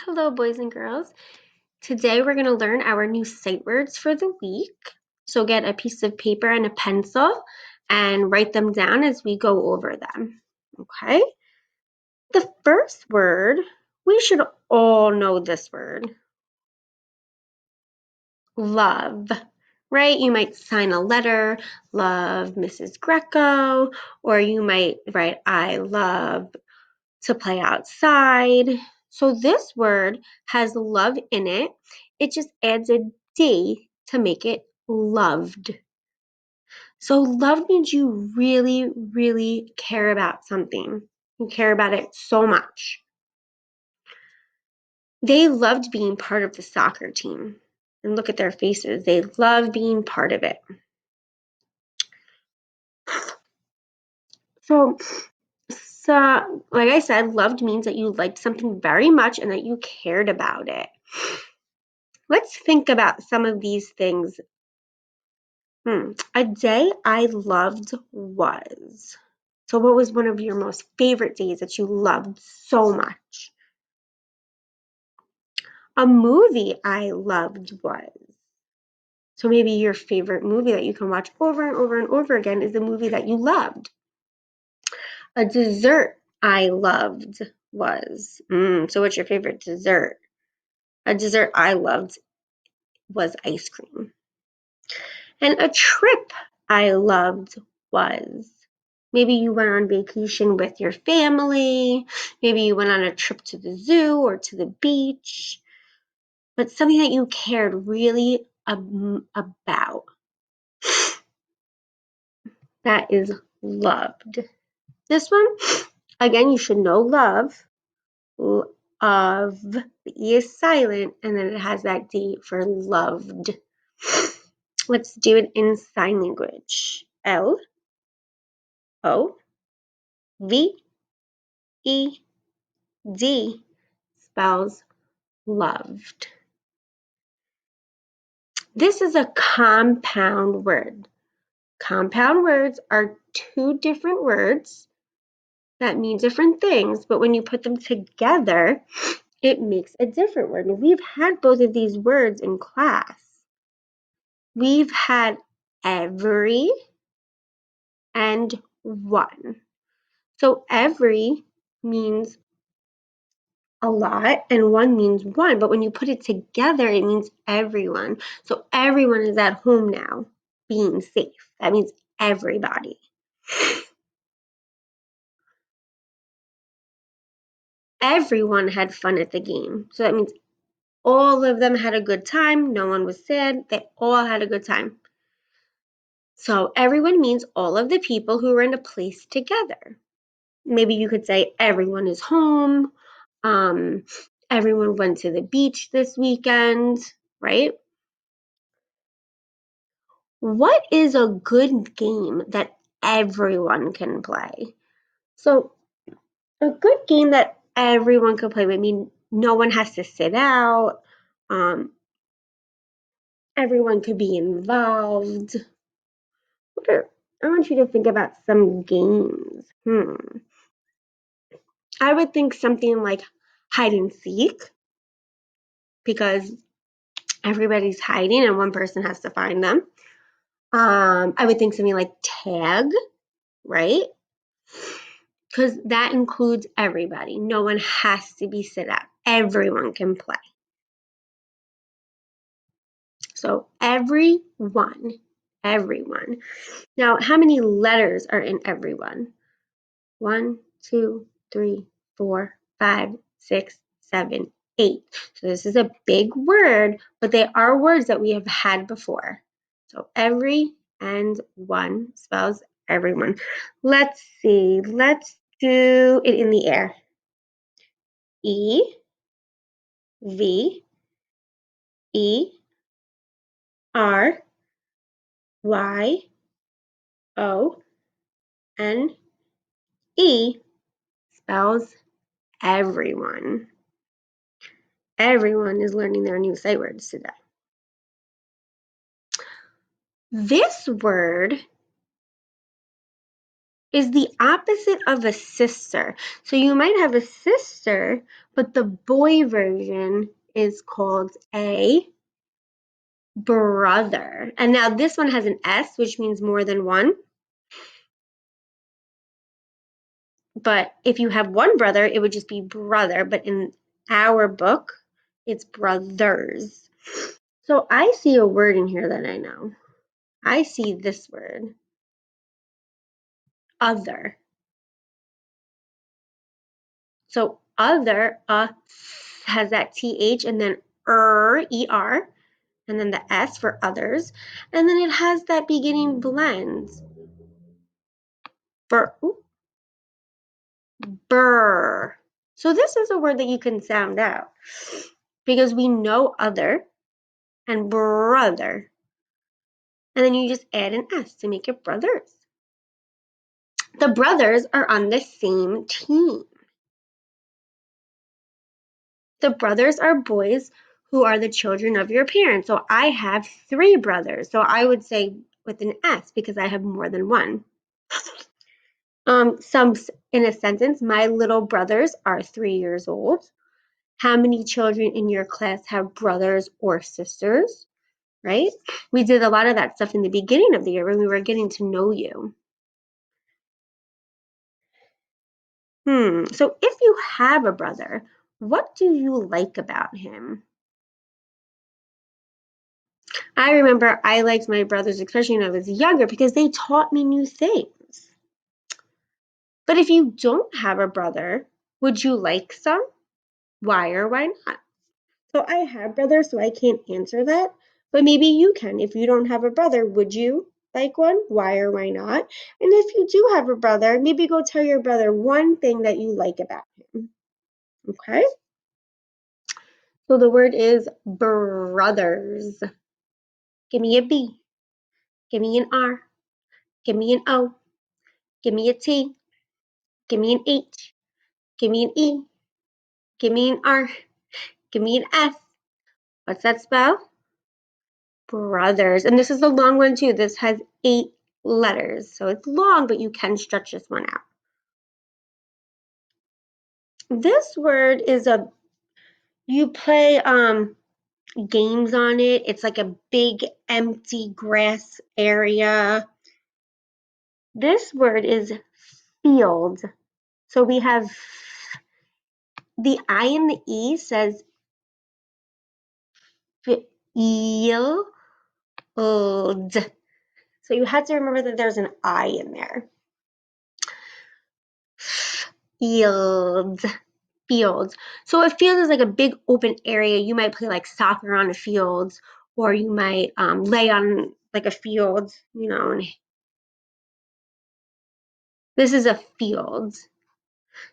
Hello, boys and girls. Today we're going to learn our new sight words for the week. So get a piece of paper and a pencil and write them down as we go over them. Okay? The first word, we should all know this word. Love, right? You might sign a letter, love Mrs. Greco, or you might write, I love to play outside. So this word has love in it. It just adds a D to make it loved. So love means you really, really care about something. You care about it so much. They loved being part of the soccer team. And look at their faces. They love being part of it. So, like I said, loved means that you liked something very much and that you cared about it. Let's think about some of these things. A day I loved was. So what was one of your most favorite days that you loved so much? A movie I loved was. So maybe your favorite movie that you can watch over and over and over again is the movie that you loved. A dessert I loved was. So what's your favorite dessert? A dessert I loved was ice cream. And a trip I loved was. Maybe you went on vacation with your family. Maybe you went on a trip to the zoo or to the beach. But something that you cared really about. That is loved. This one, again, you should know love. Of, the E is silent, and then it has that D for loved. Let's do it in sign language. L O V E D spells loved. This is a compound word. Compound words are two different words that mean different things, but when you put them together, it makes a different word. And we've had both of these words in class. We've had every and one. So every means a lot and one means one, but when you put it together, it means everyone. So everyone is at home now being safe. That means everybody. Everyone had fun at the game. So that means all of them had a good time. No one was sad. They all had a good time. So everyone means all of the people who were in a place together. Maybe you could say everyone is home. Everyone went to the beach this weekend, right? What is a good game that everyone can play? So a good game that everyone can play would mean no one has to sit out. Everyone could be involved. I want you to think about some games. I would think something like hide and seek because everybody's hiding and one person has to find them. I would think something like tag, right? Because that includes everybody. No one has to be sit out. Everyone can play. So everyone. Now, how many letters are in everyone? 1, 2, 3, 4, 5, 6, 7, 8. So this is a big word, but they are words that we have had before. So every and one spells everyone. Let's see. Let's do it in the air. E, V, E, R, Y, O, N, E spells everyone. Everyone is learning their new sight words today. This word is the opposite of a sister. So you might have a sister, but the boy version is called a brother. And now this one has an S, which means more than one. But if you have one brother, it would just be brother. But in our book, it's brothers. So I see a word in here that I know. I see this word, other. So other, has that TH and then ER, and then the S for others. And then it has that beginning blend. Burr. So this is a word that you can sound out because we know other and brother. And then you just add an S to make it brothers. The brothers are on the same team. The brothers are boys who are the children of your parents. So I have 3 brothers. So I would say with an S because I have more than one. Some in a sentence, my little brothers are 3 years old. How many children in your class have brothers or sisters? Right? We did a lot of that stuff in the beginning of the year when we were getting to know you. So if you have a brother, what do you like about him? I remember I liked my brothers, especially when I was younger, because they taught me new things. But if you don't have a brother, would you like some? Why or why not? So I have brothers, so I can't answer that. But maybe you can. If you don't have a brother, would you like one? Why or why not? And if you do have a brother, maybe go tell your brother one thing that you like about him. Okay? So the word is brothers. Give me a B. Give me an R. Give me an O. Give me a T. Give me an H. Give me an E. Give me an R. Give me an S. What's that spell? Brothers. And this is a long one too. This has 8 letters. So it's long, but you can stretch this one out. This word is you play games on it. It's like a big empty grass area. This word is field. So we have the I and the E says field. So you have to remember that there's an I in there. Fields. Fields. So a field is like a big open area. You might play like soccer on a field, or you might lay on like a field, and this is a field.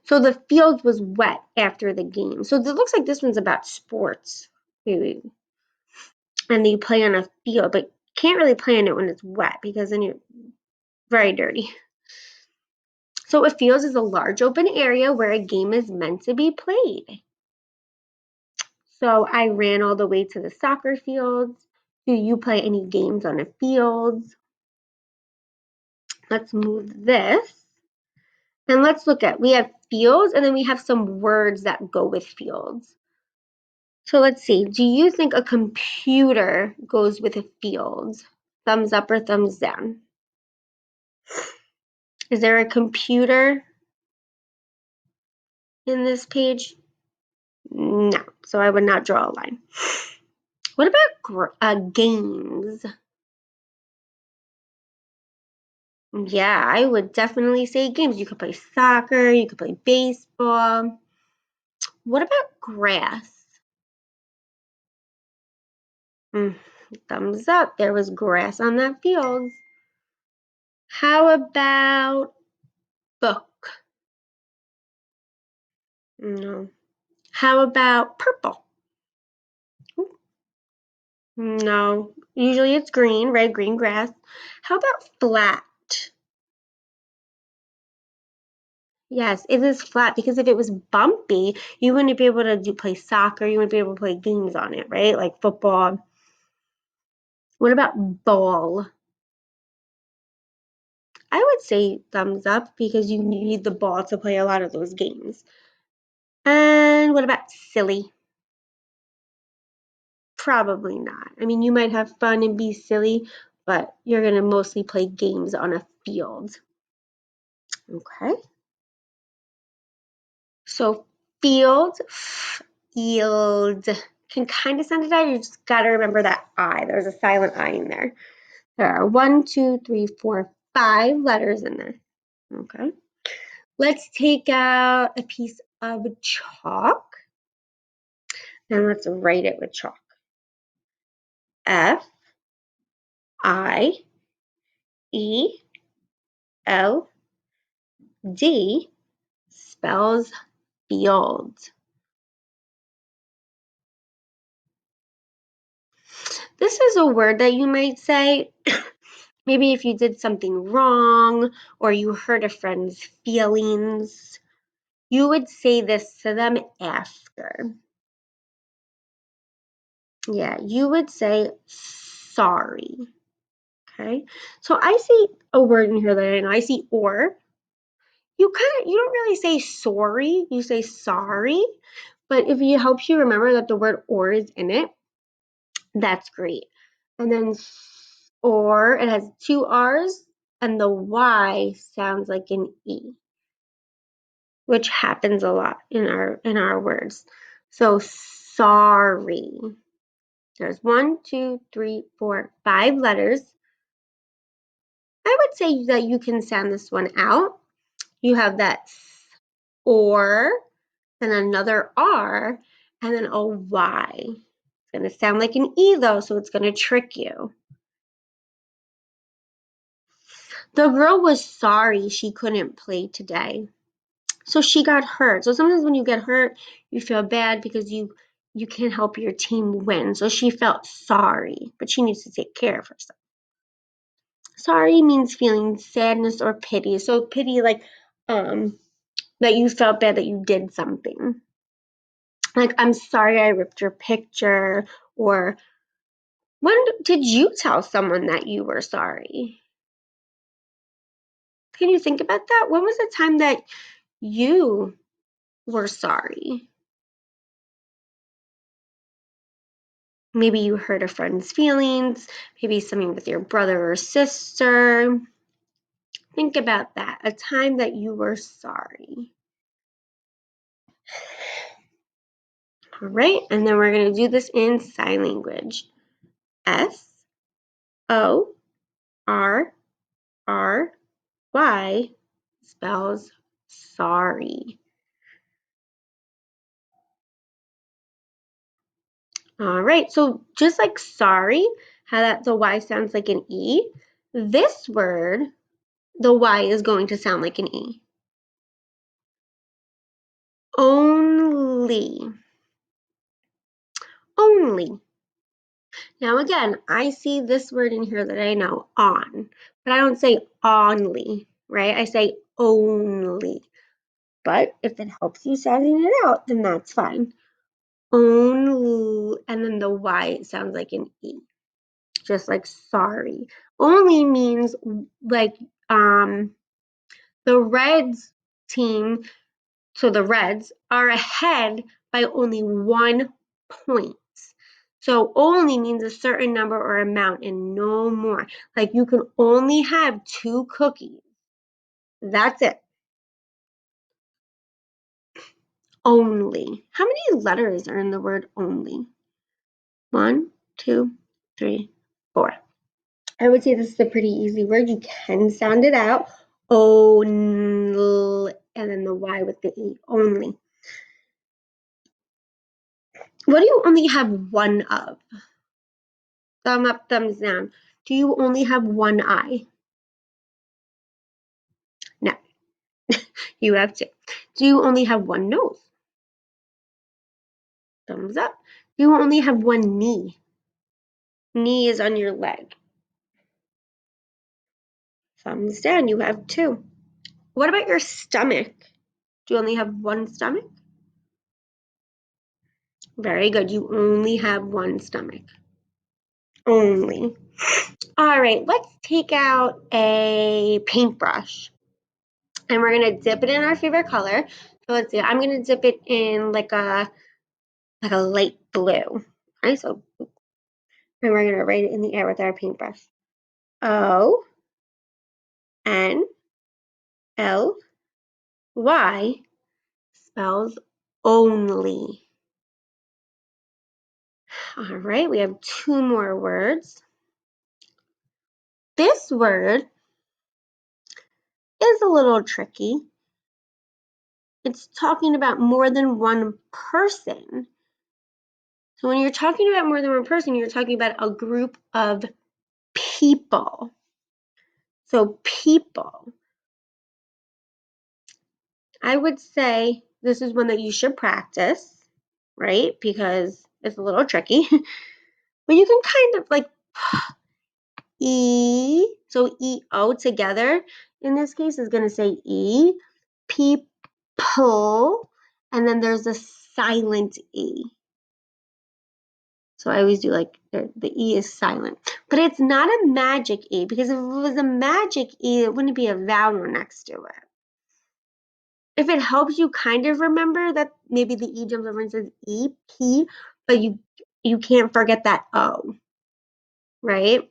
So the field was wet after the game. So it looks like this one's about sports, maybe. And you play on a field, but can't really play on it when it's wet because then you're very dirty. So a field is a large open area where a game is meant to be played. So I ran all the way to the soccer fields. Do you play any games on a field? Let's move this. And let's look at, we have fields and then we have some words that go with fields. So let's see, do you think a computer goes with a field? Thumbs up or thumbs down? Is there a computer in this page? No, so I would not draw a line. What about games? Yeah, I would definitely say games. You could play soccer, you could play baseball. What about grass? Thumbs up, there was grass on that field. How about book? No. How about purple? No. Usually it's green, red, green grass. How about flat? Yes, it is flat because if it was bumpy, you wouldn't be able to play soccer. You wouldn't be able to play games on it, right? Like football. What about ball? I would say thumbs up because you need the ball to play a lot of those games. And what about silly? Probably not. I mean, you might have fun and be silly, but you're going to mostly play games on a field. Okay. So field, field can kind of sound it out. You just got to remember that I. There's a silent I in there. There are 1, 2, 3, 4, 5 letters in there. Okay. Let's take out a piece of chalk and let's write it with chalk. F I E L D spells field. This is a word that you might say maybe if you did something wrong or you hurt a friend's feelings. You would say this to them after. Yeah, you would say sorry. Okay, so I see a word in here that I know. I see or. You don't really say sorry, you say sorry. But if it helps you remember that the word or is in it, that's great. And then or, it has 2 R's and the Y sounds like an E, which happens a lot in our words. So sorry. There's 1, 2, 3, 4, 5 letters. I would say that you can sound this one out. You have that S, or, then another R, and then a Y. It's going to sound like an E though, so it's going to trick you. The girl was sorry she couldn't play today. So she got hurt. So sometimes when you get hurt, you feel bad because you can't help your team win. So she felt sorry, but she needs to take care of herself. Sorry means feeling sadness or pity. So pity like that you felt bad that you did something. Like, I'm sorry I ripped your picture, or when did you tell someone that you were sorry? Can you think about that? When was the time that you were sorry? Maybe you hurt a friend's feelings, maybe something with your brother or sister. Think about that, a time that you were sorry. All right, and then we're going to do this in sign language. S O R R Y spells sorry. All right, so just like sorry, how the Y sounds like an E, this word, the Y is going to sound like an E. Only. Only. Now again, I see this word in here that I know, on, but I don't say only, right? I say only. But if it helps you sounding it out, then that's fine. Only, and then the Y sounds like an E, just like sorry. Only means like the Reds team, so the Reds are ahead by only 1 point. So only means a certain number or amount and no more. Like you can only have 2 cookies. That's it. Only. How many letters are in the word only? 1, 2, 3, 4. I would say this is a pretty easy word. You can sound it out. Only, and then the Y with the E, only. What do you only have one of? Thumb up, thumbs down. Do you only have one eye? No, you have 2. Do you only have one nose? Thumbs up. Do you only have one knee? Knee is on your leg. Thumbs down, you have 2. What about your stomach? Do you only have one stomach? Very good, you only have one stomach. only. All right, let's take out a paintbrush and we're gonna dip it in our favorite color. So let's see, I'm gonna dip it in like a light blue. Okay, so and we're gonna write it in the air with our paintbrush. ONLY spells only. All right, we have two more words. This word is a little tricky. It's talking about more than one person. So when you're talking about more than one person, you're talking about a group of people. So people. I would say this is one that you should practice, right? Because it's a little tricky. But you can kind of like E, so E-O together in this case is going to say E, people, and then there's a silent E. So I always do like the E is silent. But it's not a magic E because if it was a magic E, it wouldn't be a vowel next to it. If it helps you kind of remember that maybe the E jumps over and says E, P, but you can't forget that O, right?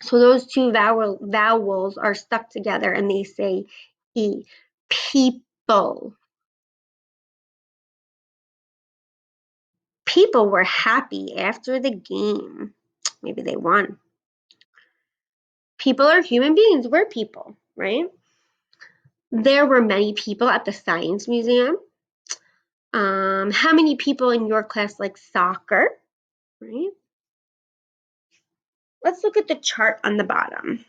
So those two vowels are stuck together and they say E. People. People were happy after the game. Maybe they won. People are human beings. We're people, right? There were many people at the Science Museum. How many people in your class like soccer, right? Let's look at the chart on the bottom.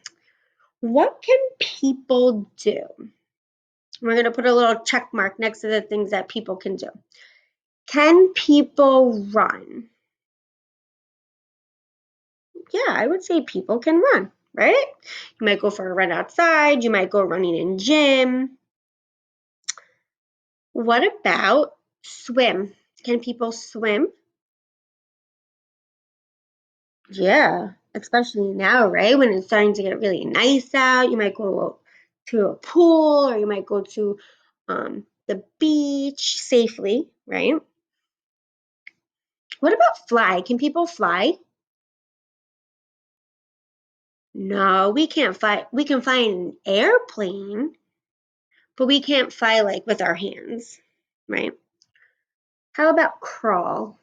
What can people do? We're going to put a little check mark next to the things that people can do. Can people run? Yeah, I would say people can run, right? You might go for a run outside. You might go running in gym. What about swim? Can people swim? Yeah, especially now, right? When it's starting to get really nice out, you might go to a pool or you might go to the beach safely, right? What about fly? Can people fly? No, we can't fly. We can fly in an airplane, but we can't fly like with our hands, right? How about crawl?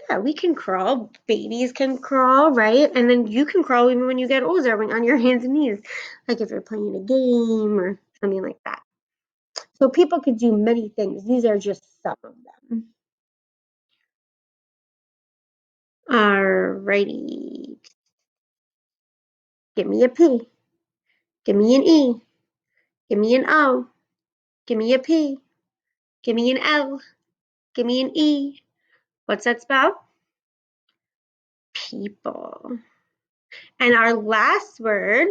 Yeah, we can crawl. Babies can crawl, right? And then you can crawl even when you get older, when on your hands and knees, like if you're playing a game or something like that. So people could do many things. These are just some of them. Alrighty. Give me a P. Give me an E. Give me an O. Give me a P. Give me an L. Give me an E. What's that spell? People. And our last word,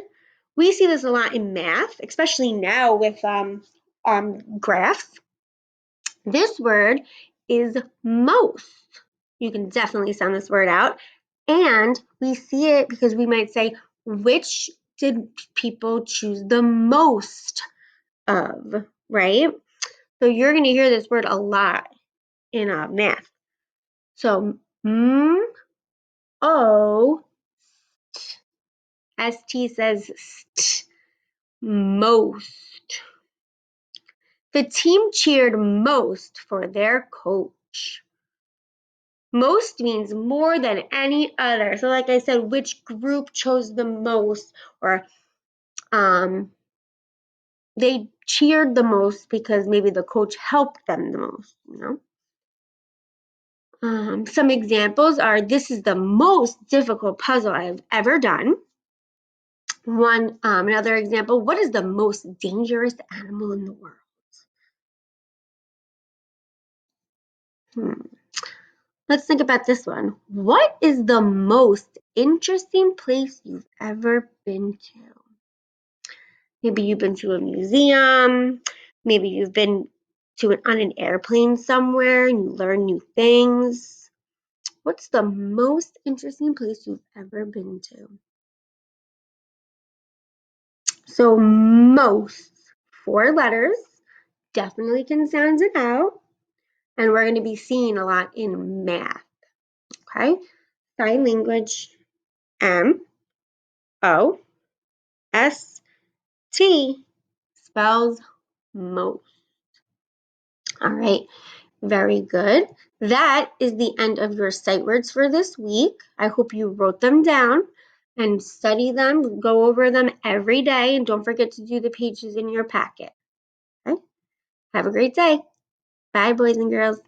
we see this a lot in math, especially now with graphs. This word is most. You can definitely sound this word out. And we see it because we might say, which did people choose the most of, right? So you're going to hear this word a lot in math. So, O, ST says st, most. The team cheered most for their coach. Most means more than any other. So like I said, which group chose the most, or they cheered the most because maybe the coach helped them the most, you know? Some examples are, this is the most difficult puzzle I've ever done. Another example, what is the most dangerous animal in the world? Let's think about this one. What is the most interesting place you've ever been to? Maybe you've been to a museum. Maybe you've been on an airplane somewhere and you learn new things. What's the most interesting place you've ever been to? So most, 4 letters, definitely can sound it out. And we're going to be seeing a lot in math. Okay? Sign language, M-O-S-T, spells most. All right, very good. That is the end of your sight words for this week. I hope you wrote them down and study them, go over them every day, and don't forget to do the pages in your packet. Okay? Have a great day. Bye, boys and girls.